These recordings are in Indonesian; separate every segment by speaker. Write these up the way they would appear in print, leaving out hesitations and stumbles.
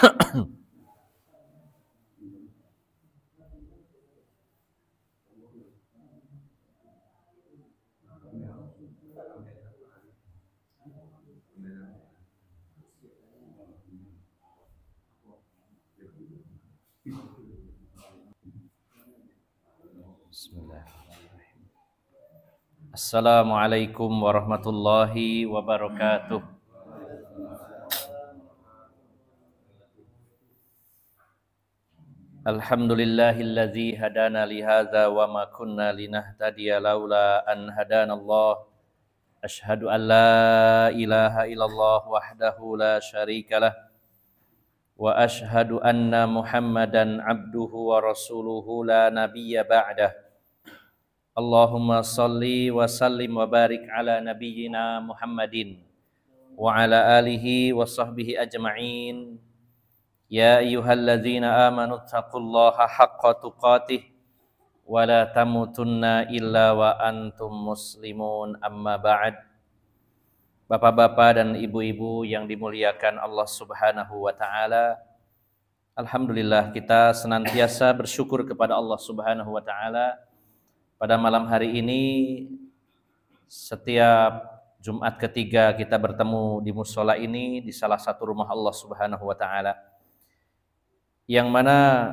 Speaker 1: Bismillahirrahmanirrahim. Assalamualaikum warahmatullahi wabarakatuh. Alhamdulillahilladzi hadana li hadza wa ma kunna linahtadiya laula an hadanallah. Asyhadu an la ilaha illallah wahdahu la syarikalah wa asyhadu anna Muhammadan abduhu wa rasuluhu la nabiyya ba'dah. Allahumma salli wa sallim wa barik ala nabiyyina Muhammadin wa ala alihi wa sahbihi ajma'in. Ya ayyuhalladzina amanu taqullaha haqqa tuqatih wa la tamutunna illa wa antum muslimun, amma ba'd. Bapak-bapak dan ibu-ibu yang dimuliakan Allah Subhanahu wa taala, alhamdulillah kita senantiasa bersyukur kepada Allah Subhanahu wa taala. Pada malam hari ini, setiap Jumat ketiga kita bertemu di musola ini, di salah satu rumah Allah Subhanahu wa taala, yang mana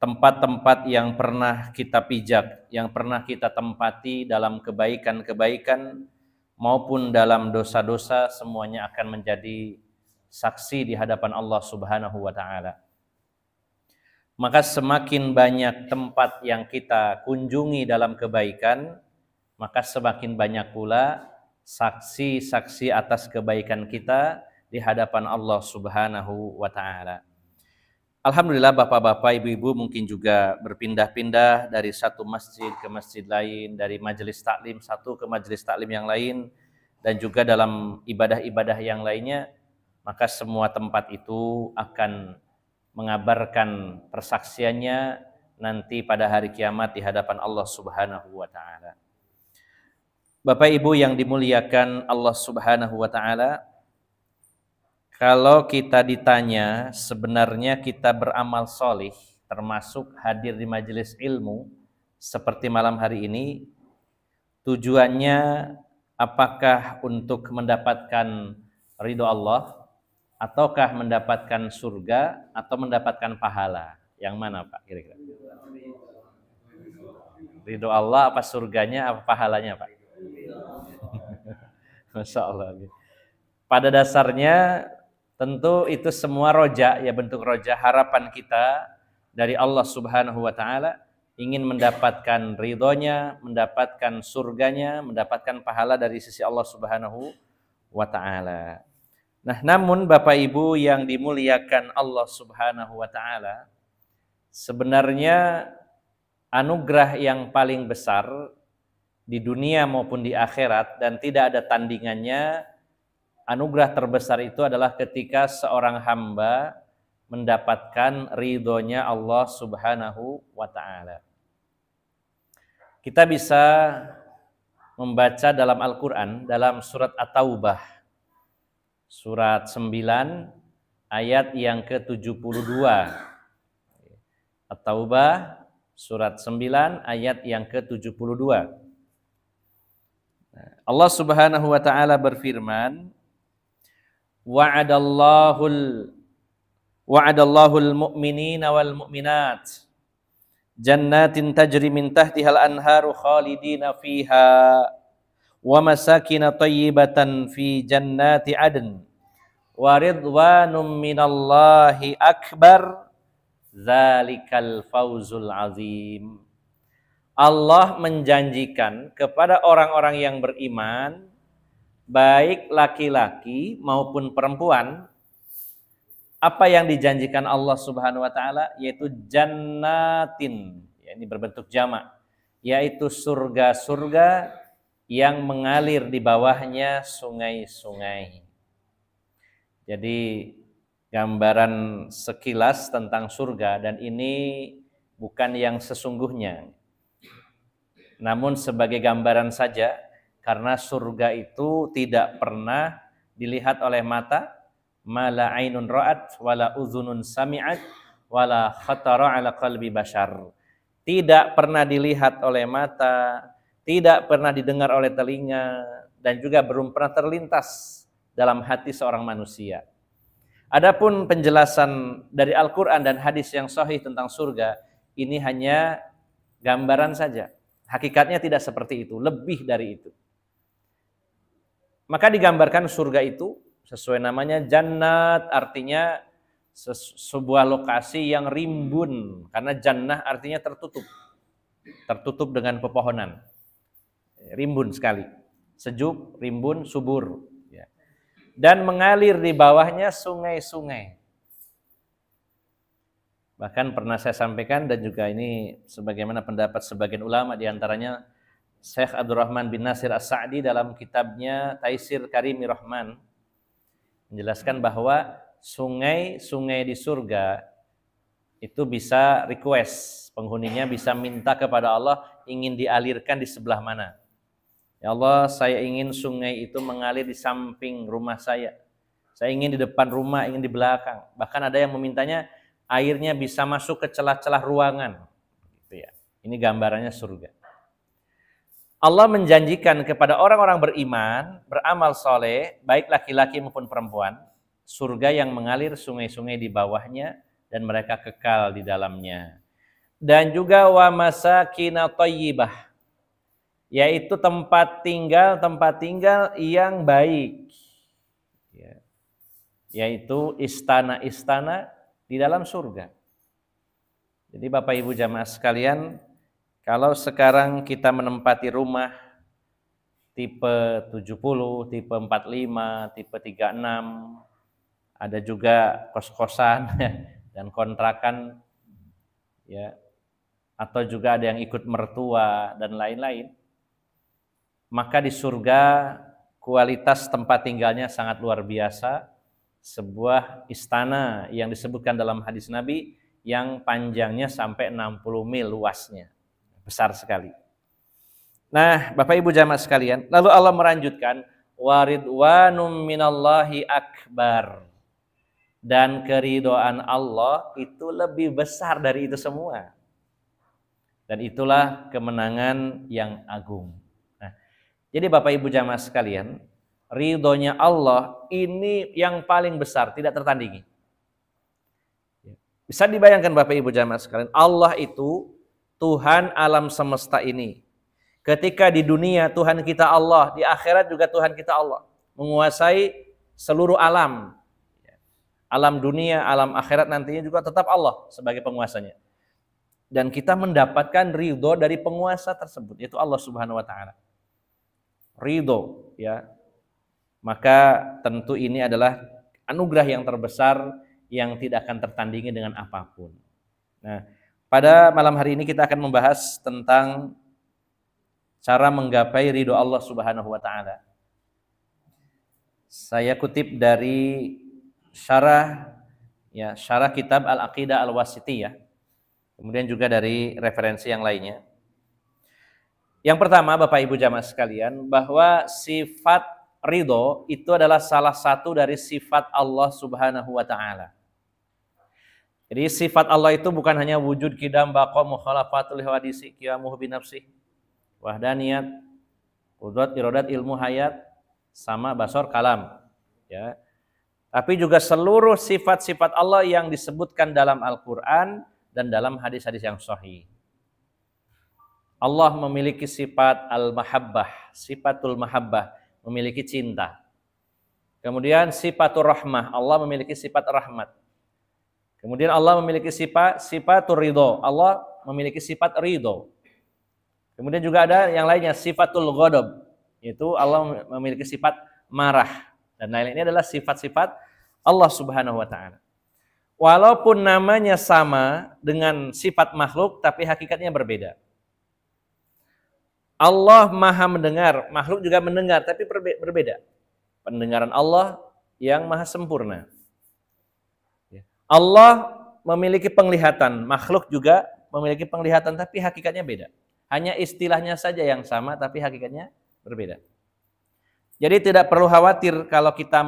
Speaker 1: tempat-tempat yang pernah kita pijak, yang pernah kita tempati dalam kebaikan-kebaikan maupun dalam dosa-dosa, semuanya akan menjadi saksi di hadapan Allah Subhanahu wa taala. Maka semakin banyak tempat yang kita kunjungi dalam kebaikan, maka semakin banyak pula saksi-saksi atas kebaikan kita di hadapan Allah Subhanahu wa taala. Alhamdulillah, bapak-bapak, ibu-ibu mungkin juga berpindah-pindah dari satu masjid ke masjid lain, dari majelis taklim satu ke majelis taklim yang lain, dan juga dalam ibadah-ibadah yang lainnya. Maka semua tempat itu akan mengabarkan persaksiannya nanti pada hari kiamat di hadapan Allah Subhanahu wa taala. Bapak Ibu yang dimuliakan Allah Subhanahu wa taala, kalau kita ditanya sebenarnya kita beramal solih, termasuk hadir di majelis ilmu seperti malam hari ini, tujuannya apakah untuk mendapatkan ridho Allah, ataukah mendapatkan surga, atau mendapatkan pahala? Yang mana Pak kira-kira? Ridho Allah apa surganya apa pahalanya Pak? Masya Allah. Pada dasarnya tentu itu semua roja, ya, bentuk roja harapan kita dari Allah Subhanahu wa taala, ingin mendapatkan ridhonya, mendapatkan surganya, mendapatkan pahala dari sisi Allah Subhanahu wa taala. Nah, namun Bapak Ibu yang dimuliakan Allah Subhanahu wa taala, sebenarnya anugerah yang paling besar di dunia maupun di akhirat dan tidak ada tandingannya, anugerah terbesar itu adalah ketika seorang hamba mendapatkan ridhonya Allah Subhanahu wa ta'ala. Kita bisa membaca dalam Al-Quran, dalam surat At-Taubah, surat 9, ayat yang ke-72. At-Taubah, surat 9, ayat yang ke-72. Allah Subhanahu wa ta'ala berfirman, wa'adallahul mu'minina wal mu'minat jannatin tajri min tahtihal anharu khalidina fiha wa masakina tayyibatan fi jannati adn wa ridwanum minallahi akbar zalikal fawzul azim. Allah menjanjikan kepada orang-orang yang beriman, baik laki-laki maupun perempuan, apa yang dijanjikan Allah Subhanahu wa taala, yaitu jannatin, ya, ini berbentuk jamak, yaitu surga-surga yang mengalir di bawahnya sungai-sungai. Jadi gambaran sekilas tentang surga, dan ini bukan yang sesungguhnya, namun sebagai gambaran saja, karena surga itu tidak pernah dilihat oleh mata ma la ainun ra'at wala uzunun sami'at wala khatara ala qalbi bashar. Tidak pernah dilihat oleh mata, tidak pernah didengar oleh telinga, dan juga belum pernah terlintas dalam hati seorang manusia. Adapun penjelasan dari Al-Quran dan hadis yang sahih tentang surga, ini hanya gambaran saja. Hakikatnya tidak seperti itu, lebih dari itu. Maka digambarkan surga itu, sesuai namanya jannat, artinya sebuah lokasi yang rimbun. Karena jannah artinya tertutup. Tertutup dengan pepohonan. Rimbun sekali. Sejuk, rimbun, subur. Dan mengalir di bawahnya sungai-sungai. Bahkan pernah saya sampaikan, dan juga ini sebagaimana pendapat sebagian ulama, diantaranya Syekh Abdurrahman bin Nasir As-Sa'di dalam kitabnya Taisir Karimi Rahman, menjelaskan bahwa sungai-sungai di surga itu bisa request, penghuninya bisa minta kepada Allah ingin dialirkan di sebelah mana. Ya Allah, saya ingin sungai itu mengalir di samping rumah saya. Saya ingin di depan rumah, ingin di belakang. Bahkan ada yang memintanya airnya bisa masuk ke celah-celah ruangan. Gitu ya. Ini gambarannya surga. Allah menjanjikan kepada orang-orang beriman, beramal soleh, baik laki-laki maupun perempuan, surga yang mengalir sungai-sungai di bawahnya dan mereka kekal di dalamnya. Dan juga wa masakina thayyibah, yaitu tempat tinggal yang baik, yaitu istana-istana di dalam surga. Jadi Bapak Ibu jamaah sekalian, kalau sekarang kita menempati rumah tipe 70, tipe 45, tipe 36, ada juga kos-kosan dan kontrakan, ya, atau juga ada yang ikut mertua dan lain-lain. Maka di surga kualitas tempat tinggalnya sangat luar biasa. Sebuah istana yang disebutkan dalam hadis Nabi yang panjangnya sampai 60 mil luasnya. Besar sekali. Nah, Bapak Ibu jamaah sekalian, lalu Allah melanjutkan waridwanum minallahi akbar. Dan keridhaan Allah itu lebih besar dari itu semua. Dan itulah kemenangan yang agung. Jadi Bapak Ibu jamaah sekalian, ridhonya Allah ini yang paling besar, tidak tertandingi. Bisa dibayangkan Bapak Ibu jamaah sekalian, Allah itu Tuhan alam semesta ini. Ketika di dunia Tuhan kita Allah, di akhirat juga Tuhan kita Allah. Menguasai seluruh alam. Alam dunia, alam akhirat nantinya juga tetap Allah sebagai penguasanya. Dan kita mendapatkan ridho dari penguasa tersebut, yaitu Allah Subhanahu wa Ta'ala. Ridho, ya, maka tentu ini adalah anugerah yang terbesar yang tidak akan tertandingi dengan apapun. Nah, pada malam hari ini kita akan membahas tentang cara menggapai ridho Allah Subhanahu wa Ta'ala. Saya kutip dari syarah kitab Al-Aqidah Al-Wasithiyah, kemudian juga dari referensi yang lainnya. Yang pertama Bapak Ibu jamaah sekalian, bahwa sifat ridho itu adalah salah satu dari sifat Allah Subhanahu wa Ta'ala. Jadi sifat Allah itu bukan hanya wujud, qidam, baqa, mukhalafatul hawadisi, qiyamuhu binafsih, wahdaniyat, qudrat, iradat, ilmu, hayat, sama basar, kalam, ya. Tapi juga seluruh sifat-sifat Allah yang disebutkan dalam Al-Qur'an dan dalam hadis-hadis yang sahih. Allah memiliki sifat al-mahabbah, sifatul mahabbah, memiliki cinta. Kemudian sifatul rahmah, Allah memiliki sifat rahmat. Kemudian Allah memiliki sifatul ridho, Allah memiliki sifat ridho. Kemudian juga ada yang lainnya, sifatul ghadab, yaitu Allah memiliki sifat marah. Dan lain-lain ini adalah sifat-sifat Allah Subhanahu wa Ta'ala. Walaupun namanya sama dengan sifat makhluk, tapi hakikatnya berbeda. Allah maha mendengar, makhluk juga mendengar, tapi berbeda. Pendengaran Allah yang maha sempurna. Allah memiliki penglihatan, makhluk juga memiliki penglihatan, tapi hakikatnya beda. Hanya istilahnya saja yang sama, tapi hakikatnya berbeda. Jadi tidak perlu khawatir kalau kita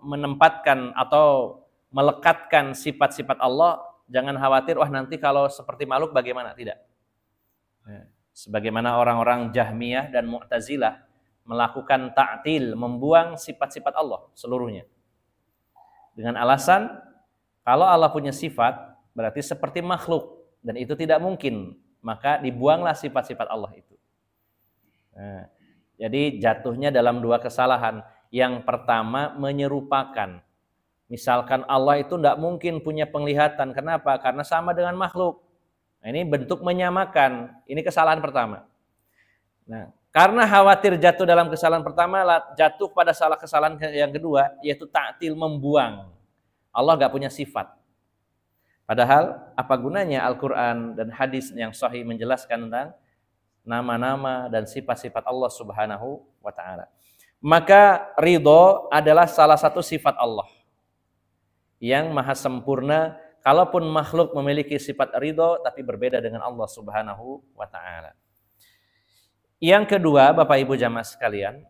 Speaker 1: menempatkan atau melekatkan sifat-sifat Allah, jangan khawatir, wah nanti kalau seperti makhluk bagaimana? Tidak. Sebagaimana orang-orang Jahmiyah dan Mu'tazilah melakukan ta'til, membuang sifat-sifat Allah seluruhnya. Dengan alasan, kalau Allah punya sifat, berarti seperti makhluk. Dan itu tidak mungkin. Maka dibuanglah sifat-sifat Allah itu. Nah, jadi jatuhnya dalam dua kesalahan. Yang pertama menyerupakan. Misalkan Allah itu tidak mungkin punya penglihatan. Kenapa? Karena sama dengan makhluk. Nah, ini bentuk menyamakan. Ini kesalahan pertama. Nah, karena khawatir jatuh dalam kesalahan pertama, jatuh pada kesalahan yang kedua, yaitu ta'til, membuang. Allah nggak punya sifat. Padahal apa gunanya Al-Quran dan hadis yang sahih menjelaskan tentang nama-nama dan sifat-sifat Allah Subhanahu wa ta'ala. Maka ridho adalah salah satu sifat Allah yang maha sempurna. Kalaupun makhluk memiliki sifat ridho, tapi berbeda dengan Allah Subhanahu wa ta'ala. Yang kedua, Bapak Ibu jamaah sekalian,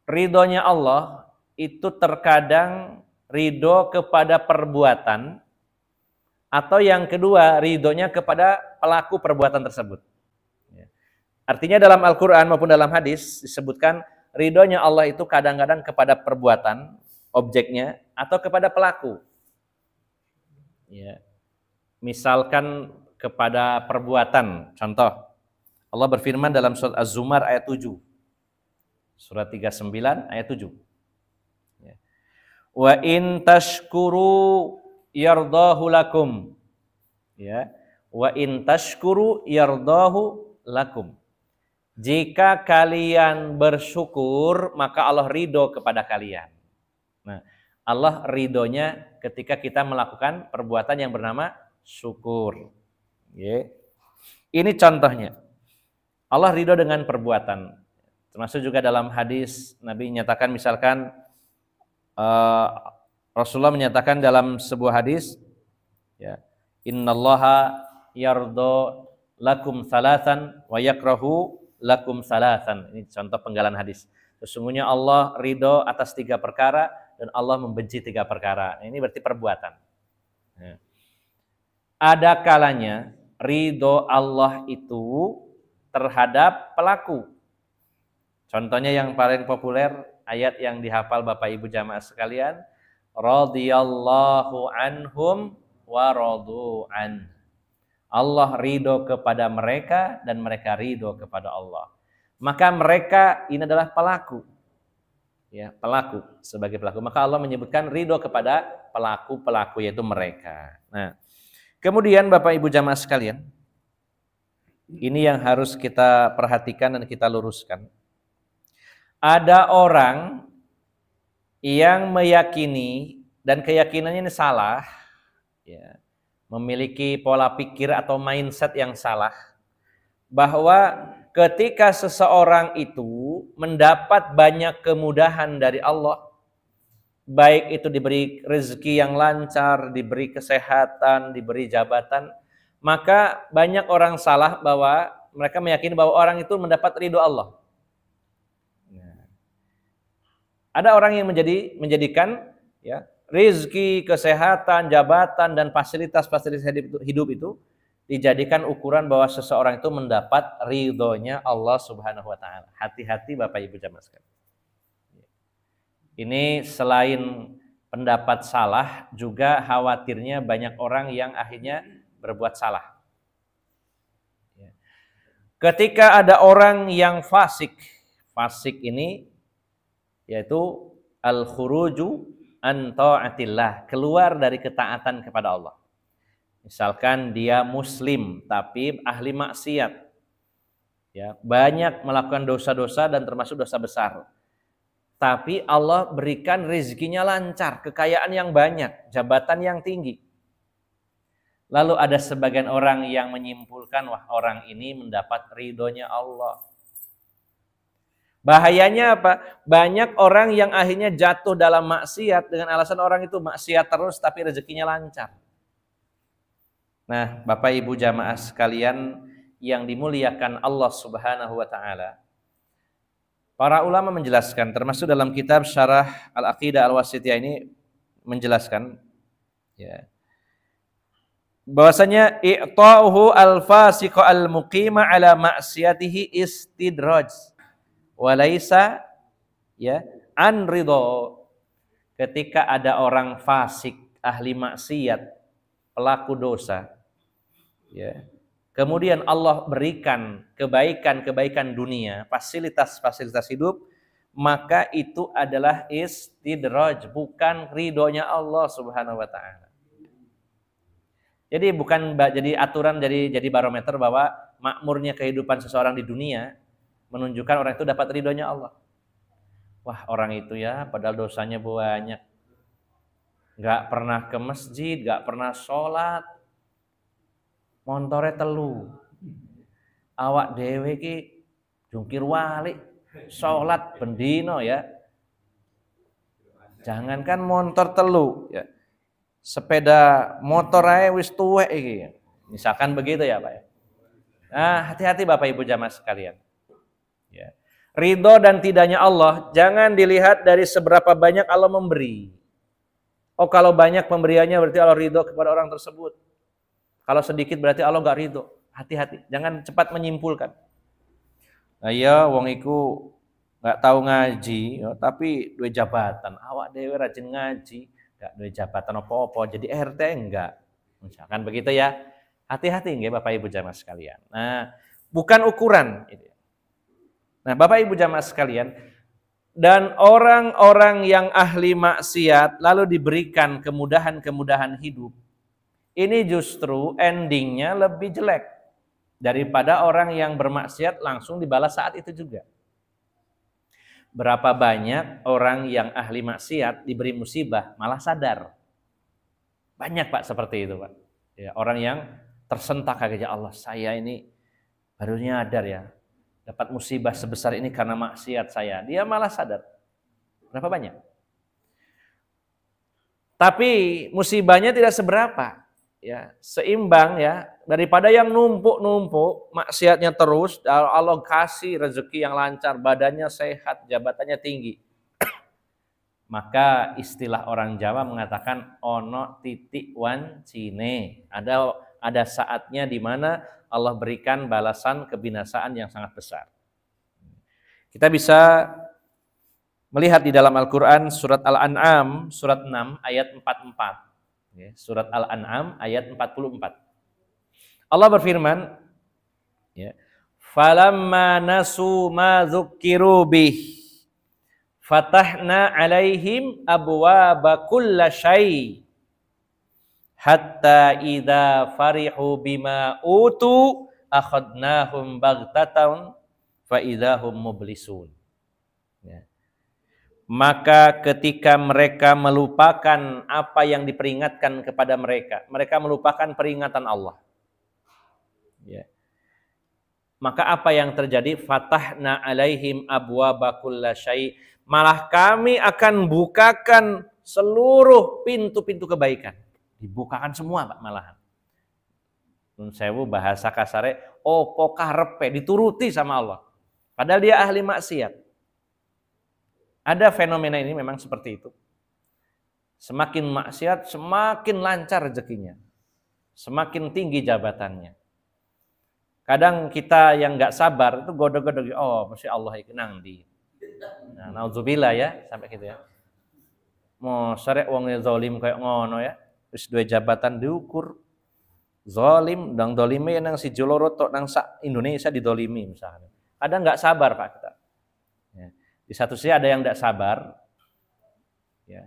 Speaker 1: ridhonya Allah itu terkadang ridho kepada perbuatan, atau yang kedua ridhonya kepada pelaku perbuatan tersebut. Artinya dalam Al-Quran maupun dalam hadis disebutkan ridhonya Allah itu kadang-kadang kepada perbuatan, objeknya, atau kepada pelaku. Ya. Misalkan kepada perbuatan, contoh, Allah berfirman dalam surat Az-Zumar ayat 7. Surat 39 ayat 7. Ya. Wa in tashkuru yardahu lakum. Ya. Wa in tashkuru yardahu lakum. Jika kalian bersyukur, maka Allah ridho kepada kalian. Nah, Allah ridhonya ketika kita melakukan perbuatan yang bernama syukur. Ini contohnya. Allah ridho dengan perbuatan. Termasuk juga dalam hadis Nabi menyatakan, misalkan Rasulullah menyatakan dalam sebuah hadis, ya, innallaha yardho lakum salasan wa yakrahu lakum salasan. Ini contoh penggalan hadis. Sesungguhnya Allah ridho atas 3 perkara dan Allah membenci 3 perkara. Ini berarti perbuatan. Ya. Ada kalanya ridho Allah itu terhadap pelaku. Contohnya yang paling populer, ayat yang dihafal Bapak Ibu jamaah sekalian, radhiyallahu anhum wa radu an. Allah ridho kepada mereka dan mereka ridho kepada Allah. Maka mereka ini adalah pelaku. Ya, pelaku sebagai pelaku. Maka Allah menyebutkan ridho kepada pelaku-pelaku, yaitu mereka. Nah, kemudian Bapak Ibu jamaah sekalian, ini yang harus kita perhatikan dan kita luruskan. Ada orang yang meyakini dan keyakinannya ini salah, ya, memiliki pola pikir atau mindset yang salah, bahwa ketika seseorang itu mendapat banyak kemudahan dari Allah, baik itu diberi rezeki yang lancar, diberi kesehatan, diberi jabatan, maka banyak orang salah bahwa mereka meyakini bahwa orang itu mendapat ridho Allah. Ada orang yang menjadikan, ya, rezeki, kesehatan, jabatan, dan fasilitas-fasilitas hidup itu dijadikan ukuran bahwa seseorang itu mendapat ridhonya Allah Subhanahu wa ta'ala. Hati-hati Bapak Ibu jamaah sekalian. Ini selain pendapat salah, juga khawatirnya banyak orang yang akhirnya berbuat salah. Ketika ada orang yang fasik ini yaitu al-khuruju an ta'atillah, keluar dari ketaatan kepada Allah. Misalkan dia muslim tapi ahli maksiat, ya, banyak melakukan dosa-dosa dan termasuk dosa besar. Tapi Allah berikan rezekinya lancar, kekayaan yang banyak, jabatan yang tinggi. Lalu ada sebagian orang yang menyimpulkan, wah, orang ini mendapat ridhonya Allah. Bahayanya apa? Banyak orang yang akhirnya jatuh dalam maksiat dengan alasan orang itu maksiat terus tapi rezekinya lancar. Nah, Bapak Ibu jamaah sekalian yang dimuliakan Allah Subhanahu wa ta'ala, Para ulama menjelaskan, termasuk dalam kitab Syarah Al-Aqidah Al-Wasithiyah ini menjelaskan, ya, bahwasanya i'ta'uhu al-fasiqa al-muqima ala ma'siyatihi istidraj walaysa, ya, an ridho. Ketika ada orang fasik, ahli maksiat, pelaku dosa, ya, kemudian Allah berikan kebaikan-kebaikan dunia, fasilitas-fasilitas hidup, maka itu adalah istidraj, bukan ridhonya Allah Subhanahu wa taala. Jadi bukan jadi aturan, jadi barometer bahwa makmurnya kehidupan seseorang di dunia menunjukkan orang itu dapat ridhonya Allah. Wah, orang itu ya padahal dosanya banyak, nggak pernah ke masjid, nggak pernah sholat, montore telu, awak dewe ki jungkir walik, sholat bendino ya, jangankan montor telu ya, sepeda motor aja wis tuwek iki. Misalkan begitu ya Pak ya. Nah, hati-hati Bapak Ibu jamaah sekalian. Ya. Ridho dan tidaknya Allah jangan dilihat dari seberapa banyak Allah memberi. Oh, kalau banyak pemberiannya berarti Allah ridho kepada orang tersebut. Kalau sedikit berarti Allah gak ridho. Hati-hati, jangan cepat menyimpulkan. Nah, iya wong iku gak tahu ngaji, ya, tapi duwe jabatan. Awak dewe rajin ngaji, gak duwe jabatan apa-apa, jadi RT enggak. Misalkan begitu ya. Hati-hati nggih Bapak Ibu jamaah sekalian. Nah, bukan ukuran. Nah, Bapak Ibu jamaah sekalian, dan orang-orang yang ahli maksiat lalu diberikan kemudahan-kemudahan hidup, ini justru endingnya lebih jelek daripada orang yang bermaksiat langsung dibalas saat itu juga. Berapa banyak orang yang ahli maksiat diberi musibah malah sadar. Banyak Pak seperti itu Pak. Ya, orang yang tersentak kaget, ya Allah saya ini baru nyadar ya, dapat musibah sebesar ini karena maksiat saya. Dia malah sadar. Berapa banyak? Tapi musibahnya tidak seberapa. Ya, seimbang ya, daripada yang numpuk-numpuk maksiatnya terus, Allah kasih rezeki yang lancar, badannya sehat, jabatannya tinggi. Maka istilah orang Jawa mengatakan ono titik wan cine. Ada saatnya di mana Allah berikan balasan kebinasaan yang sangat besar. Kita bisa melihat di dalam Al-Qur'an surat Al-An'am surat 6 ayat 44. Surat Al-An'am ayat 44. Allah berfirman, ya, falamma nasu ma dzukkiru bih fatahna alaihim abwaaba kulli syai hatta idza farihu bima utu akhadnahum baghtatan fa idzahum mublisun. Ya. Maka ketika mereka melupakan apa yang diperingatkan kepada mereka, mereka melupakan peringatan Allah. Ya. Maka apa yang terjadi? Fatahna alaihim abwaaba kulli syai. Malah kami akan bukakan seluruh pintu-pintu kebaikan. Dibukakan semua Pak malahan. Nun sewu bahasa kasare opo karepe dituruti sama Allah. Padahal dia ahli maksiat. Ada fenomena ini memang seperti itu. Semakin maksiat, semakin lancar rezekinya. Semakin tinggi jabatannya. Kadang kita yang nggak sabar itu godog-godog, oh mesti Allah iki nang ndi. Nah, naudzubillah ya, sampai gitu ya. Mau sare wong zalim kayak ngono ya. Wis duwe jabatan diukur. Zalim ndang dolime nang si Joloro tok nang sak Indonesia didolimi misalnya. Ada nggak sabar Pak kita. Ya. Di satu sisi ada yang tidak sabar, ya,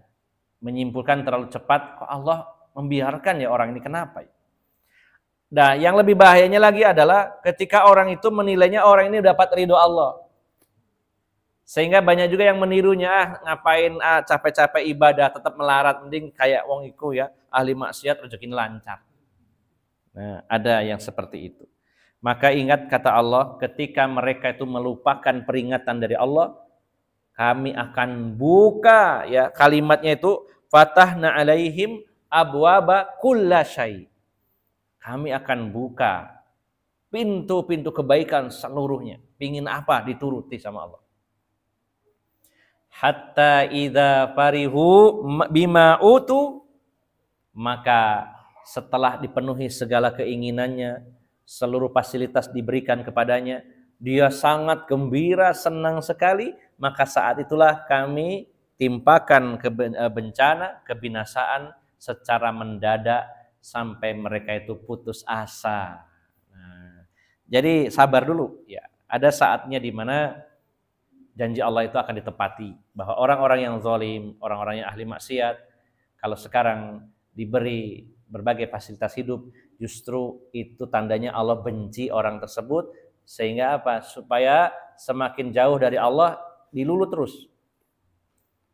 Speaker 1: menyimpulkan terlalu cepat, kok Allah membiarkan ya orang ini, kenapa? Nah, yang lebih bahayanya lagi adalah ketika orang itu menilainya orang ini dapat ridho Allah. Sehingga banyak juga yang menirunya, ngapain capek-capek ibadah, tetap melarat, mending kayak wong iku ya, ahli maksiat rezekinya lancar. Nah, ada yang seperti itu. Maka ingat kata Allah, ketika mereka itu melupakan peringatan dari Allah, kami akan buka, ya, kalimatnya itu fatahna alaihim abwaaba kulli syai. Kami akan buka pintu-pintu kebaikan seluruhnya. Pingin apa dituruti sama Allah. hatta idza farihu bima utu, maka setelah dipenuhi segala keinginannya, seluruh fasilitas diberikan kepadanya, dia sangat gembira, senang sekali, maka saat itulah kami timpakan bencana, kebinasaan secara mendadak sampai mereka itu putus asa. Nah, jadi sabar dulu ya. Ada saatnya di mana janji Allah itu akan ditepati, bahwa orang-orang yang zalim, orang-orang yang ahli maksiat, kalau sekarang diberi berbagai fasilitas hidup, justru itu tandanya Allah benci orang tersebut, sehingga apa? Supaya semakin jauh dari Allah, dilulu terus.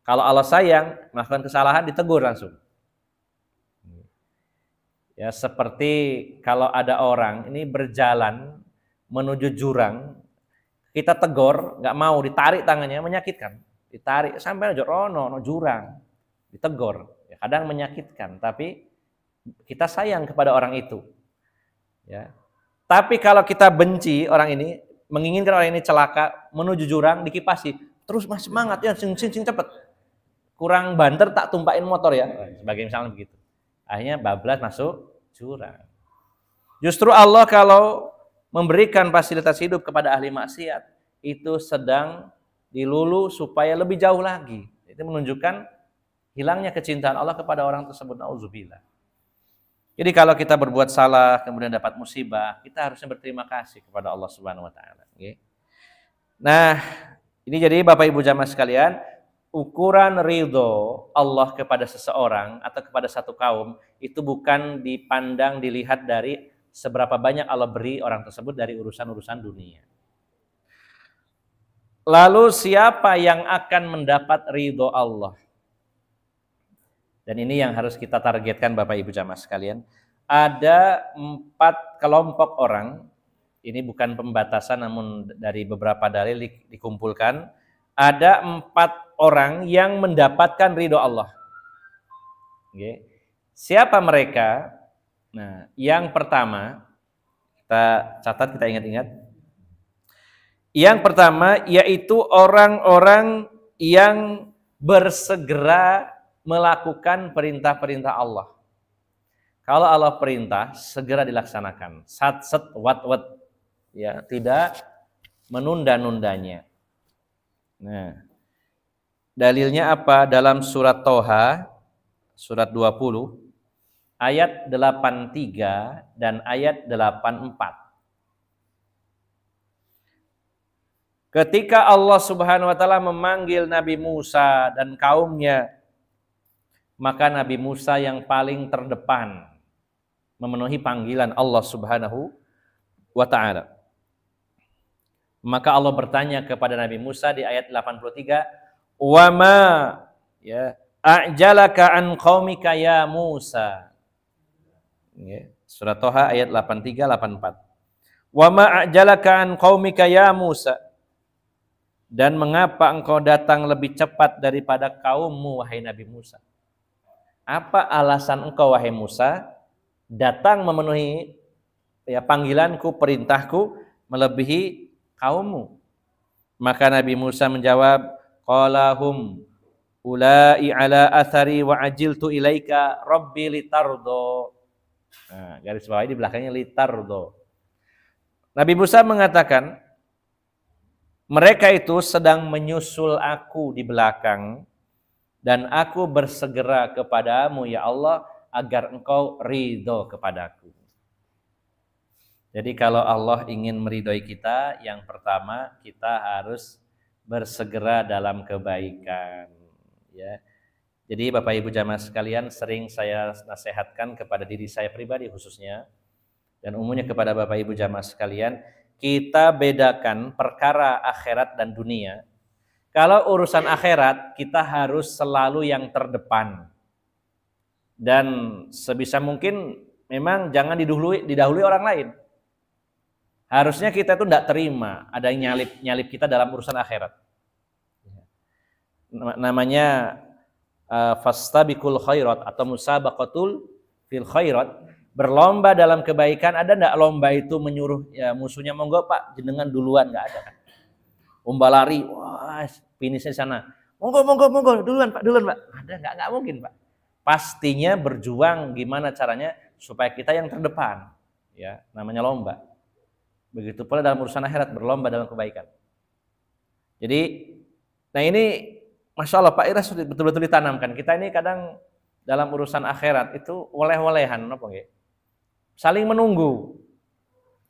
Speaker 1: Kalau Allah sayang, melakukan kesalahan ditegur langsung. Ya, seperti kalau ada orang ini berjalan menuju jurang, kita tegur, nggak mau, ditarik tangannya, menyakitkan. Ditarik sampai no jurang, ditegur. Ya, kadang menyakitkan, tapi kita sayang kepada orang itu. Ya. Tapi kalau kita benci orang ini, menginginkan orang ini celaka, menuju jurang, dikipasi, terus mas semangat ya, sing cepet. Kurang banter tak tumpahin motor ya, sebagai misalnya begitu. Akhirnya bablas masuk jurang. Justru Allah kalau memberikan fasilitas hidup kepada ahli maksiat, itu sedang dilulu supaya lebih jauh lagi. Itu menunjukkan hilangnya kecintaan Allah kepada orang tersebut. Nauzubillah. Jadi kalau kita berbuat salah kemudian dapat musibah, kita harusnya berterima kasih kepada Allah Subhanahu wa taala. Nah, ini jadi Bapak Ibu jamaah sekalian, ukuran ridho Allah kepada seseorang atau kepada satu kaum itu bukan dipandang, dilihat dari seberapa banyak Allah beri orang tersebut dari urusan-urusan dunia. Lalu siapa yang akan mendapat ridho Allah? Dan ini yang harus kita targetkan Bapak Ibu jamaah sekalian. Ada 4 kelompok orang, ini bukan pembatasan namun dari beberapa dalil dikumpulkan. Ada 4 orang yang mendapatkan ridho Allah. Oke. Siapa mereka? Nah, yang pertama, kita catat, kita ingat-ingat. Yang pertama yaitu orang-orang yang bersegera melakukan perintah-perintah Allah. Kalau Allah perintah, segera dilaksanakan. Sat-set, wat-wat. Ya, tidak menunda-nundanya. Nah, dalilnya apa? Dalam surat Toha, surat 20, ayat 83 dan ayat 84. Ketika Allah Subhanahu wa taala memanggil Nabi Musa dan kaumnya, maka Nabi Musa yang paling terdepan memenuhi panggilan Allah Subhanahu wa taala. Maka Allah bertanya kepada Nabi Musa di ayat 83, "Wa ma ya a'jalaka an qaumika ya Musa." Ya, surat Toha ayat 83 84. "Wa ma a'jalaka an qaumika ya Musa." Dan mengapa engkau datang lebih cepat daripada kaummu wahai Nabi Musa? Apa alasan engkau wahai Musa datang memenuhi ya panggilanku, perintahku melebihi kaummu? Maka Nabi Musa menjawab, qalahum ulai ala athari wa ajiltu ilaika rabbi litardo. Nah, garis bawah di belakangnya litardo. Nabi Musa mengatakan, mereka itu sedang menyusul aku di belakang dan aku bersegera kepadamu ya Allah agar engkau ridho kepadaku. Jadi kalau Allah ingin meridhoi kita, yang pertama kita harus bersegera dalam kebaikan. Ya. Jadi Bapak Ibu jamaah sekalian, sering saya nasihatkan kepada diri saya pribadi khususnya, dan umumnya kepada Bapak Ibu jamaah sekalian, kita bedakan perkara akhirat dan dunia. Kalau urusan akhirat, kita harus selalu yang terdepan. Dan sebisa mungkin memang jangan didahului orang lain. Harusnya kita itu tidak terima ada yang nyalip kita dalam urusan akhirat. Namanya fastabiqul khairat atau musabaqatul fil khairat, berlomba dalam kebaikan. Ada enggak lomba itu menyuruh ya musuhnya, monggo Pak jenengan duluan? Enggak ada kan. Lomba lari, wah finishnya di sana. Monggo, monggo, monggo, duluan Pak. Ada nggak mungkin Pak. Pastinya berjuang gimana caranya supaya kita yang terdepan. Ya, namanya lomba. Begitu pula dalam urusan akhirat, berlomba dalam kebaikan. Jadi, nah ini Masya Allah Pak Ira sudah betul-betul ditanamkan. Kita ini kadang dalam urusan akhirat itu oleh-olehan, apa nggih? Saling menunggu.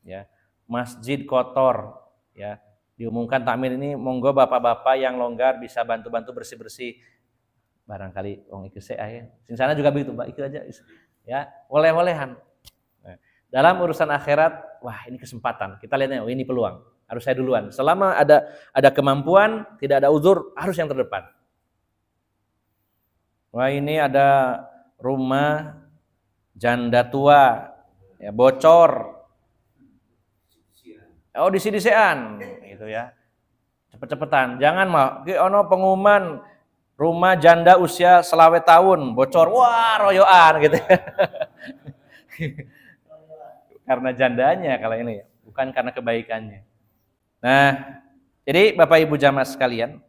Speaker 1: Ya, masjid kotor, ya. Diumumkan takmir ini monggo bapak-bapak yang longgar bisa bantu-bantu bersih-bersih. Barangkali wong ikut saya. Sing sana juga begitu, Mbak, ikut aja. Ya, oleh-olehan. Nah, dalam urusan akhirat, wah ini kesempatan. Kita lihatnya, oh ini peluang. Harus saya duluan. Selama ada kemampuan, tidak ada uzur, harus yang terdepan. Wah ini ada rumah janda tua, ya bocor. Oh di sini-sian, gitu ya. Cepet-cepetan, jangan mah. Ono pengumuman rumah janda usia selawe tahun bocor, wah royoan gitu. Karena jandanya kalau ini, bukan karena kebaikannya. Nah, jadi Bapak Ibu jamaah sekalian,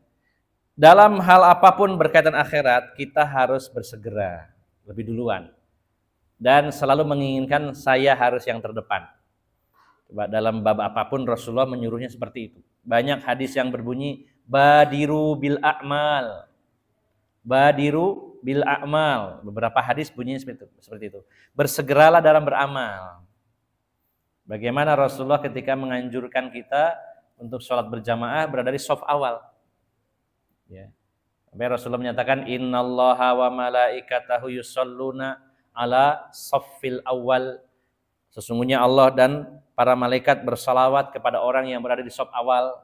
Speaker 1: dalam hal apapun berkaitan akhirat kita harus bersegera lebih duluan dan selalu menginginkan saya harus yang terdepan. Dalam bab apapun Rasulullah menyuruhnya seperti itu. Banyak hadis yang berbunyi badiru bil a'mal. Badiru bil a'mal. Beberapa hadis bunyinya seperti itu. Bersegeralah dalam beramal. Bagaimana Rasulullah ketika menganjurkan kita untuk sholat berjamaah berada di shaf awal. Ya. Sampai Rasulullah menyatakan innallaha wa malaikatahu yusholluna ala shaffil awal. Sesungguhnya Allah dan para malaikat bersalawat kepada orang yang berada di shaf awal.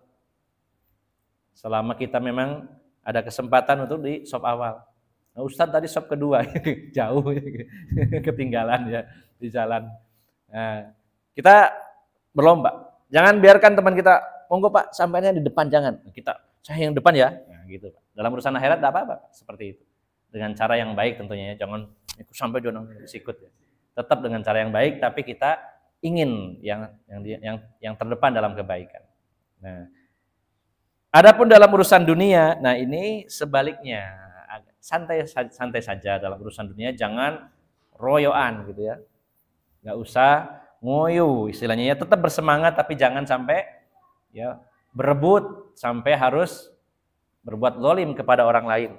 Speaker 1: Selama kita memang ada kesempatan untuk di shaf awal. Nah, Ustadz tadi shaf kedua, jauh ketinggalan ya di jalan. Nah, kita berlomba. Jangan biarkan teman kita, monggo Pak, sampainya di depan jangan. Saya yang depan ya. Nah, gitu Pak. Dalam urusan akhirat tidak apa-apa seperti itu. Dengan cara yang baik tentunya ya. Jangan ikut sampai jodoh sikut ya. Tetap dengan cara yang baik, tapi kita ingin yang terdepan dalam kebaikan. Nah, adapun dalam urusan dunia, nah ini sebaliknya, santai saja dalam urusan dunia, jangan royoan gitu ya, nggak usah ngoyo istilahnya ya, tetap bersemangat tapi jangan sampai ya berebut sampai harus berbuat zalim kepada orang lain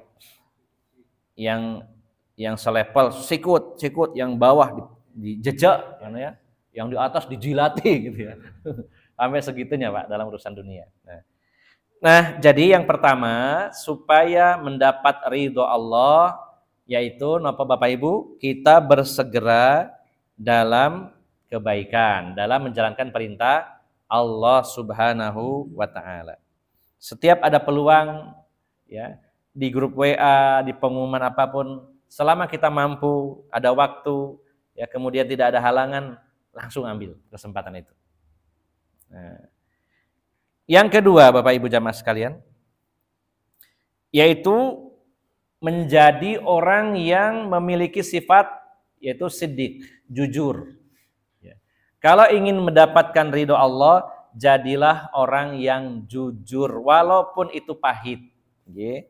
Speaker 1: yang selevel sikut yang bawah dijejak ya, yang di atas dijilati gitu ya. Sampai segitunya Pak dalam urusan dunia. Nah, jadi yang pertama supaya mendapat ridho Allah yaitu napa Bapak Ibu, kita bersegera dalam kebaikan, dalam menjalankan perintah Allah Subhanahu wa taala. Setiap ada peluang ya, di grup WA, di pengumuman apapun, selama kita mampu, ada waktu, ya kemudian tidak ada halangan, langsung ambil kesempatan itu. Nah, yang kedua Bapak Ibu jamaah sekalian, yaitu menjadi orang yang memiliki sifat yaitu siddiq, jujur. Ya. Kalau ingin mendapatkan ridho Allah, jadilah orang yang jujur walaupun itu pahit. Ya.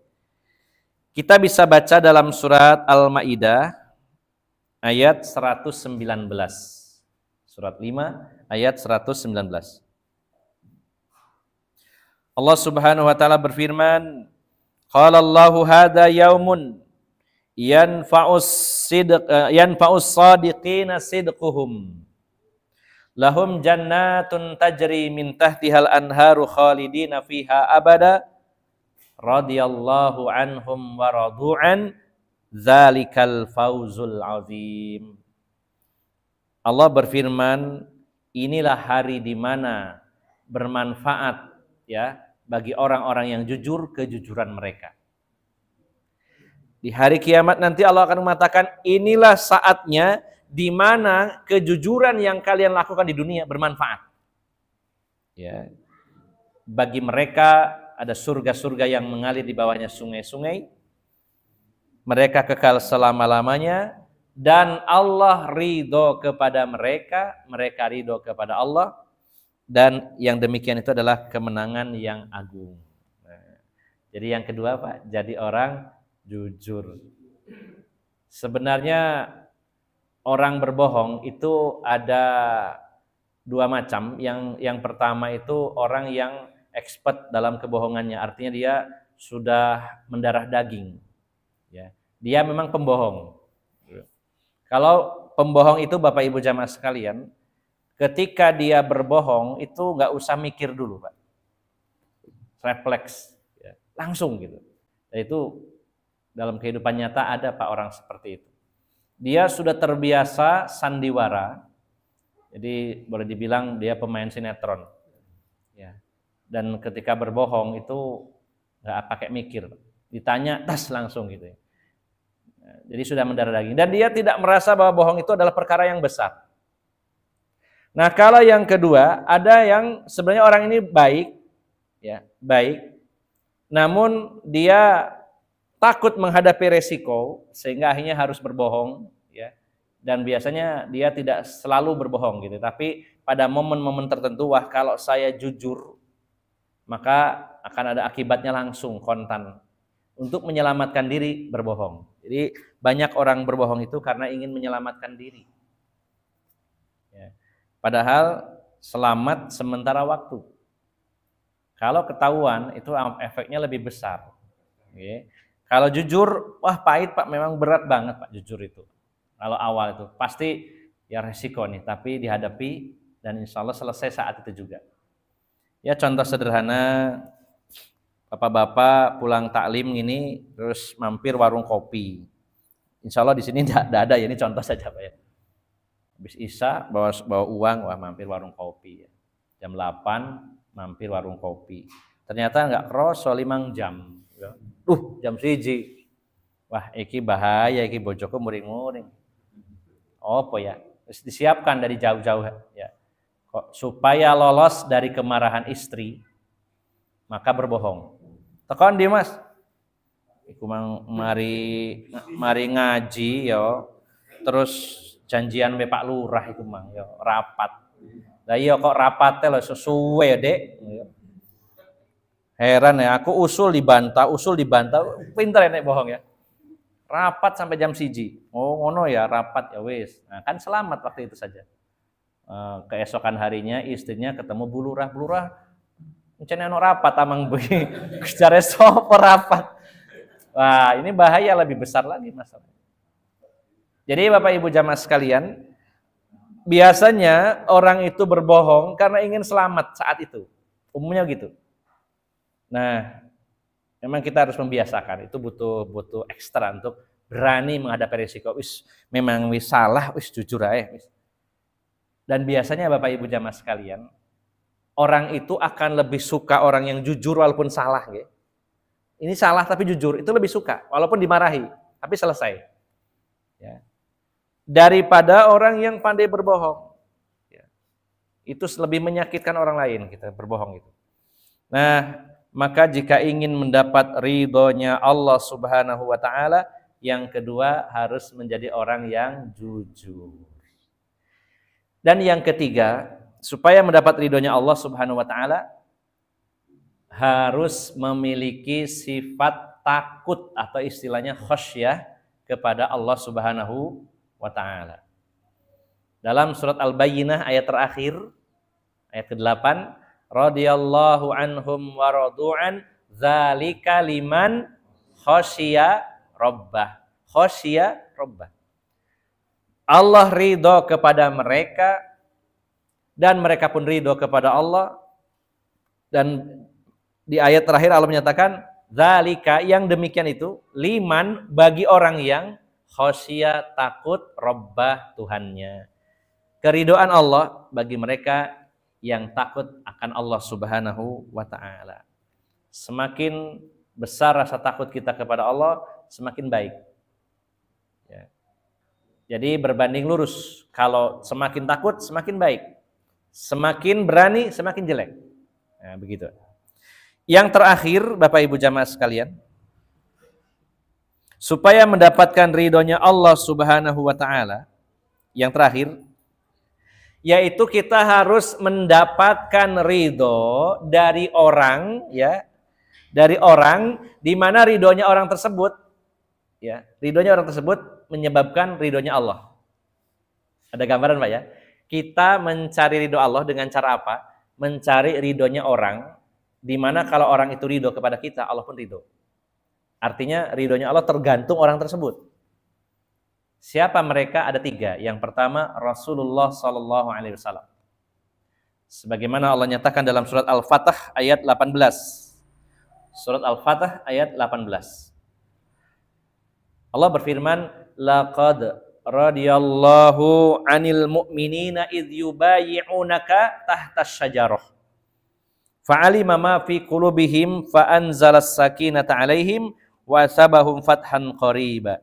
Speaker 1: Kita bisa baca dalam surat Al-Maidah ayat 119. Surat 5 ayat 119. Allah Subhanahu wa taala berfirman, qala Allahu hadza yaumun yanfa'us shadiqina sidquhum. Lahum jannatun tajri min tahtihal anharu khalidina fiha abada radhiyallahu anhum wa radu'an dzalikal fauzul azim. Allah berfirman, inilah hari di mana bermanfaat ya bagi orang-orang yang jujur kejujuran mereka. Di hari kiamat nanti Allah akan mengatakan inilah saatnya di mana kejujuran yang kalian lakukan di dunia bermanfaat. Ya. Bagi mereka ada surga-surga yang mengalir di bawahnya sungai-sungai. Mereka kekal selama-lamanya dan Allah ridho kepada mereka, mereka ridho kepada Allah, dan yang demikian itu adalah kemenangan yang agung. Nah, Jadi yang kedua Pak, jadi orang jujur. Sebenarnya orang berbohong itu ada dua macam. Yang pertama itu orang yang expert dalam kebohongannya, artinya dia sudah mendarah daging. Ya, dia memang pembohong. Kalau pembohong itu Bapak Ibu jamaah sekalian, ketika dia berbohong itu nggak usah mikir dulu Pak, refleks, ya, langsung gitu. Dan itu dalam kehidupan nyata ada Pak orang seperti itu. Dia sudah terbiasa sandiwara, jadi boleh dibilang dia pemain sinetron. Ya. Dan ketika berbohong itu nggak pakai mikir, ditanya tas langsung gitu ya. Jadi sudah mendarah daging. Dan dia tidak merasa bahwa bohong itu adalah perkara yang besar. Nah kalau yang kedua, ada yang sebenarnya orang ini baik, ya baik, namun dia takut menghadapi resiko sehingga akhirnya harus berbohong, ya. Dan biasanya dia tidak selalu berbohong gitu, tapi pada momen-momen tertentu, wah kalau saya jujur maka akan ada akibatnya langsung kontan. Untuk menyelamatkan diri berbohong. Jadi banyak orang berbohong itu karena ingin menyelamatkan diri. Ya. Padahal selamat sementara waktu. Kalau ketahuan itu efeknya lebih besar. Ya. Kalau jujur, wah pahit Pak, memang berat banget Pak jujur itu. Kalau awal itu pasti ya resiko nih, tapi dihadapi dan insya Allah selesai saat itu juga. Ya contoh sederhana, bapak-bapak pulang taklim ini terus mampir warung kopi. Insya Allah di sini tidak ada ya, ini contoh saja Pak ya. Habis Isya bawa uang, wah mampir warung kopi ya. Jam 8 mampir warung kopi. Ternyata nggak kroso 5 jam. Ya. Jam 1. Wah iki bahaya, iki bojoku muring-muring. Apa ya? Terus disiapkan dari jauh-jauh ya. Kok supaya lolos dari kemarahan istri, maka berbohong. Tekan dia Mas, iku mari ngaji yo, terus janjian be Pak Lurah iku mang yo rapat. Lah iya kok rapate lho sesuwe Dek. Heran ya, aku usul dibantah, pinter nek bohong ya. Rapat sampai jam 1. Oh ngono ya, rapat ya wis. Nah, kan selamat waktu itu saja. Keesokan harinya istrinya ketemu Bu Lurah, mencari ono rapat amang begini, secara sopo rapat. Wah ini bahaya lebih besar lagi masalah. Jadi Bapak Ibu jamaah sekalian, biasanya orang itu berbohong karena ingin selamat saat itu, umumnya gitu. Nah, memang kita harus membiasakan, itu butuh ekstra untuk berani menghadapi risiko. Memang salah, jujur aja. Dan biasanya Bapak Ibu jamaah sekalian, orang itu akan lebih suka orang yang jujur walaupun salah. Ya. Ini salah tapi jujur, itu lebih suka. Walaupun dimarahi, tapi selesai. Ya. Daripada orang yang pandai berbohong. Ya. Itu lebih menyakitkan orang lain, kita berbohong itu. Nah, maka jika ingin mendapat ridhonya Allah Subhanahu wa Ta'ala, yang kedua harus menjadi orang yang jujur. Dan yang ketiga, supaya mendapat ridhonya Allah Subhanahu wa Ta'ala, harus memiliki sifat takut atau istilahnya khasyah kepada Allah Subhanahu wa Ta'ala. Dalam surat Al-Bayyinah ayat terakhir, ayat ke-8, radhiyallahu anhum wa radu'an dzalika liman khasyiya rabbah. Khasyiya rabbah. Allah ridho kepada mereka dan mereka pun ridho kepada Allah. Dan di ayat terakhir Allah menyatakan dzalika, yang demikian itu liman, bagi orang yang khasyiya, takut rabbah, Tuhannya. Keridhaan Allah bagi mereka yang takut akan Allah Subhanahu wa Ta'ala. Semakin besar rasa takut kita kepada Allah, semakin baik. Ya. Jadi berbanding lurus. Kalau semakin takut, semakin baik. Semakin berani, semakin jelek. Nah, begitu. Yang terakhir, Bapak Ibu jamaah sekalian, supaya mendapatkan ridhonya Allah Subhanahu wa Ta'ala, yang terakhir, yaitu kita harus mendapatkan ridho dari orang, ya, Dari orang di mana ridhonya orang tersebut, ya, ridhonya orang tersebut menyebabkan ridhonya Allah. Ada gambaran Pak ya? Kita mencari ridho Allah dengan cara apa? Mencari ridhonya orang, di mana kalau orang itu ridho kepada kita, Allah pun ridho. Artinya ridhonya Allah tergantung orang tersebut. Siapa mereka? Ada 3. Yang pertama Rasulullah Sallallahu Alaihi Wasallam. Sebagaimana Allah nyatakan dalam surat Al-Fatah ayat 18. Surat Al-Fatah ayat 18. Allah berfirman, laqad radiyallahu 'anil mu'minina idh yubayyi'unaka tahtas syajarah. Fa'alima ma fi qulubihim fa anzalas sakinata 'alaihim wa sabahum fathan qariba.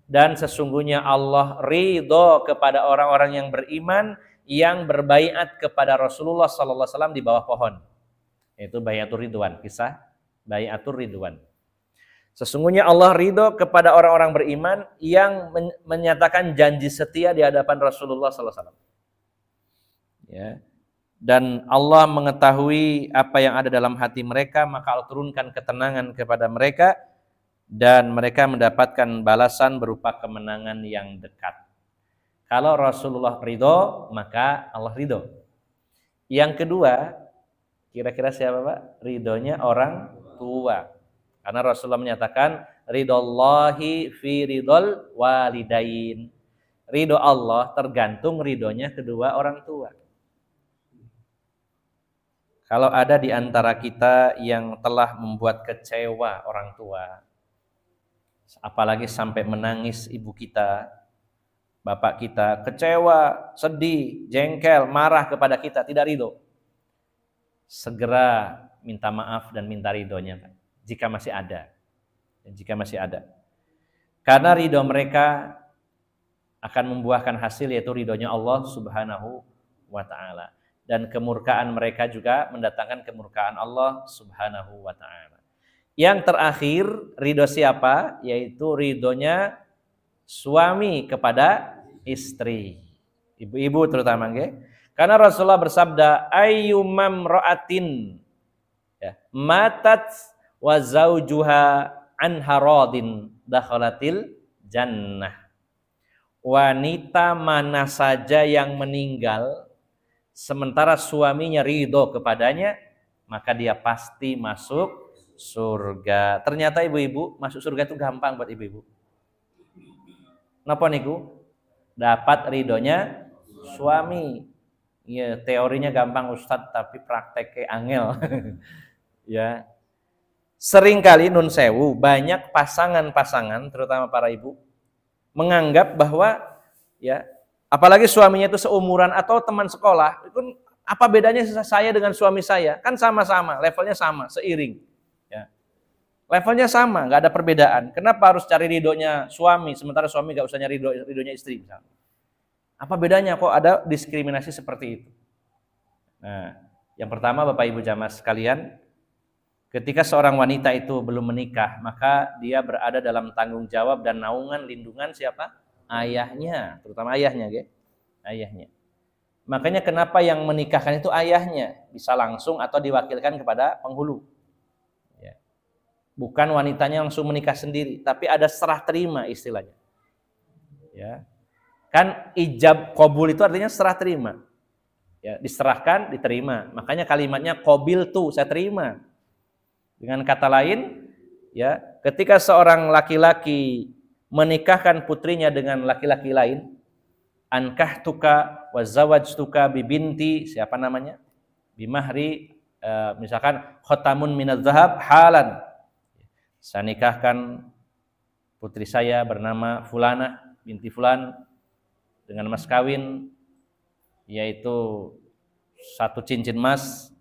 Speaker 1: Dan sesungguhnya Allah ridho kepada orang-orang yang beriman yang berbaiat kepada Rasulullah sallallahu alaihi wasallam di bawah pohon. Yaitu baiatur ridwan, kisah baiatur ridwan. Sesungguhnya Allah ridho kepada orang-orang beriman yang menyatakan janji setia di hadapan Rasulullah sallallahu alaihi wasallam. Ya. Dan Allah mengetahui apa yang ada dalam hati mereka, maka Allah turunkan ketenangan kepada mereka dan mereka mendapatkan balasan berupa kemenangan yang dekat. Kalau Rasulullah ridho, maka Allah ridho. Yang kedua, kira-kira siapa Pak? Ridhonya orang tua. Karena Rasulullah menyatakan, ridhollahi fi ridhol walidain. Ridho Allah tergantung ridhonya kedua orang tua. Kalau ada di antara kita yang telah membuat kecewa orang tua, apalagi sampai menangis ibu kita, bapak kita, kecewa, sedih, jengkel, marah kepada kita, tidak ridho, segera minta maaf dan minta ridhonya, jika masih ada. Jika masih ada. Karena ridho mereka akan membuahkan hasil, yaitu ridhonya Allah Subhanahu wa ta'ala. Dan kemurkaan mereka juga mendatangkan kemurkaan Allah Subhanahu wa ta'ala. Yang terakhir, ridho siapa? Yaitu ridhonya suami kepada istri. Ibu-ibu terutama, okay? Karena Rasulullah bersabda, ayyumam ra'atin ya, matat wa zaujuha anha radin dakhalatil jannah. Wanita mana saja yang meninggal sementara suaminya ridho kepadanya, maka dia pasti masuk surga. Ternyata ibu-ibu, masuk surga itu gampang buat ibu-ibu. Napa niku? Dapat ridhonya suami. Ya, teorinya gampang Ustadz, tapi prakteknya angel. Ya. Seringkali nun sewu, banyak pasangan-pasangan, terutama para ibu, menganggap bahwa ya, apalagi suaminya itu seumuran atau teman sekolah, itu apa bedanya saya dengan suami saya? Kan sama-sama, levelnya sama, seiring. Ya. Levelnya sama, nggak ada perbedaan. Kenapa harus cari ridhonya suami, sementara suami nggak usah nyari ridhonya istri? Misalnya. Apa bedanya kok ada diskriminasi seperti itu? Nah, yang pertama Bapak Ibu jamaah sekalian, ketika seorang wanita itu belum menikah, maka dia berada dalam tanggung jawab dan naungan lindungan siapa? Ayahnya, terutama ayahnya, ya. Ayahnya. Makanya kenapa yang menikahkan itu ayahnya, bisa langsung atau diwakilkan kepada penghulu. Ya. Bukan wanitanya langsung menikah sendiri, tapi ada serah terima istilahnya. Ya. Kan ijab qabul itu artinya serah terima. Ya, diserahkan, diterima. Makanya kalimatnya qabil tu, saya terima. Dengan kata lain, ya, ketika seorang laki-laki menikahkan putrinya dengan laki-laki lain, ankahtuka wa zawajtuka bibinti, siapa namanya? Bimahri, misalkan khotamun minadz zahab halan. Saya nikahkan putri saya bernama Fulanah binti Fulan dengan mas kawin, yaitu 1 cincin emas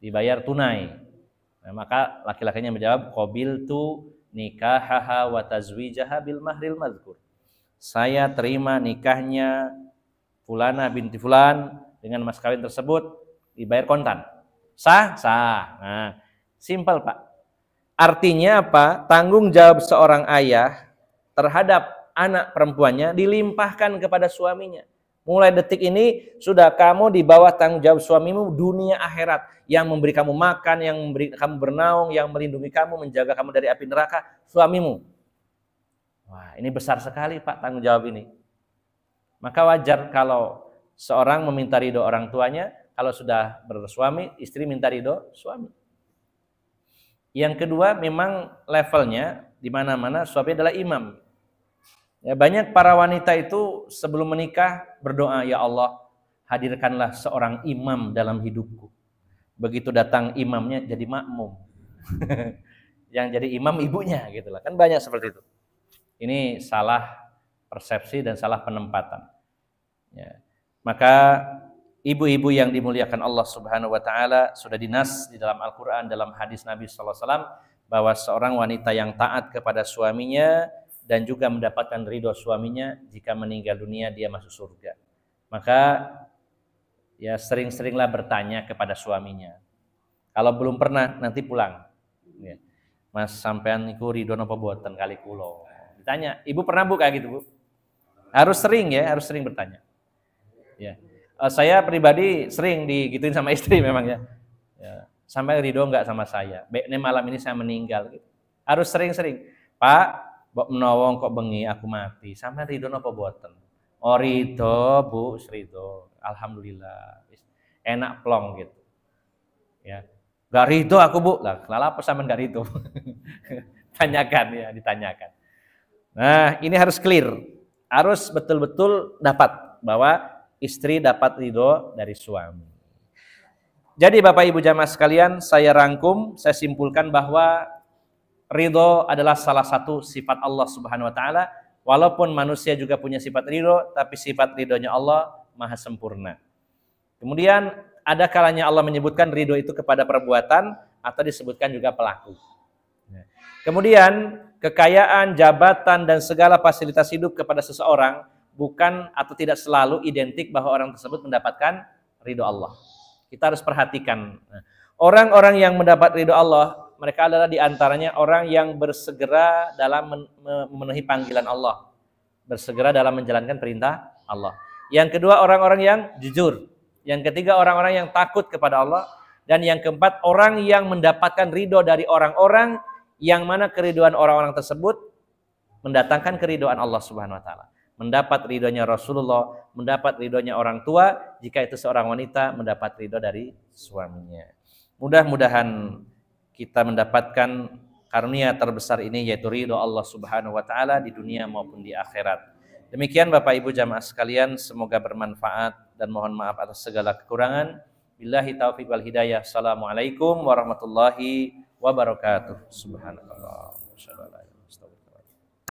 Speaker 1: dibayar tunai. Nah, maka laki-lakinya menjawab, qabiltu nikahaha wa tazwijaha bil mahril mazkur. Saya terima nikahnya Fulana binti Fulan dengan mas kawin tersebut dibayar kontan. Sah? Sah. Nah, simpel Pak. Artinya apa? Tanggung jawab seorang ayah terhadap anak perempuannya dilimpahkan kepada suaminya. Mulai detik ini sudah kamu di bawah tanggung jawab suamimu dunia akhirat, yang memberi kamu makan, yang memberi kamu bernaung, yang melindungi kamu, menjaga kamu dari api neraka, suamimu. Wah, ini besar sekali Pak tanggung jawab ini. Maka wajar kalau seorang meminta ridho orang tuanya, kalau sudah bersuami, istri minta ridho suami. Yang kedua, memang levelnya di mana-mana suami adalah imam. Ya, banyak para wanita itu sebelum menikah berdoa, ya Allah, hadirkanlah seorang imam dalam hidupku. Begitu datang imamnya jadi makmum. Yang jadi imam ibunya gitu lah. Kan banyak seperti itu. Ini salah persepsi dan salah penempatan. Ya. Maka ibu-ibu yang dimuliakan Allah Subhanahu wa taala sudah dinas di dalam Al-Qur'an, dalam hadis Nabi sallallahu alaihi wasallam, bahwa seorang wanita yang taat kepada suaminya dan juga mendapatkan ridho suaminya, jika meninggal dunia dia masuk surga. Maka ya sering-seringlah bertanya kepada suaminya. Kalau belum pernah, nanti pulang. Ya. Mas sampean niku ridho napa boten kali kula. Ditanya, ibu pernah bu kayak gitu bu? Harus sering ya, harus sering bertanya. Ya. Saya pribadi sering digituin sama istri memang ya. Sampai ridho enggak sama saya. Ini malam ini saya meninggal. Gitu. Harus sering-sering. Pak, mbok menawa kok bengi aku mati. Sampai ridho napa boten? Oh ridho bu, ridho. Alhamdulillah. Enak plong gitu. Ya. Gak ridho aku bu. Lah, kenapa sampean gak ridho? Tanyakan ya, ditanyakan. Nah, ini harus clear. Harus betul-betul dapat bahwa istri dapat ridho dari suami. Jadi Bapak Ibu jamaah sekalian, saya rangkum, saya simpulkan bahwa ridho adalah salah satu sifat Allah Subhanahu wa taala. Walaupun manusia juga punya sifat ridho, tapi sifat ridhonya Allah maha sempurna. Kemudian ada kalanya Allah menyebutkan ridho itu kepada perbuatan atau disebutkan juga pelaku. Kemudian kekayaan, jabatan dan segala fasilitas hidup kepada seseorang bukan atau tidak selalu identik bahwa orang tersebut mendapatkan ridho Allah. Kita harus perhatikan. Orang-orang yang mendapat ridho Allah, mereka adalah diantaranya orang yang bersegera dalam memenuhi panggilan Allah. Bersegera dalam menjalankan perintah Allah. Yang kedua, orang-orang yang jujur. Yang ketiga, orang-orang yang takut kepada Allah. Dan yang keempat, orang yang mendapatkan ridho dari orang-orang yang mana keriduan orang-orang tersebut mendatangkan keriduan Allah Subhanahu wa taala. Mendapat ridhonya Rasulullah, mendapat ridhonya orang tua, jika itu seorang wanita mendapat ridho dari suaminya. Mudah-mudahan kita mendapatkan karunia terbesar ini, yaitu ridho Allah Subhanahu wa taala di dunia maupun di akhirat. Demikian Bapak Ibu jamaah sekalian, semoga bermanfaat dan mohon maaf atas segala kekurangan. Billahi taufiq wal hidayah. Assalamualaikum warahmatullahi wabarakatuh. Subhanallah.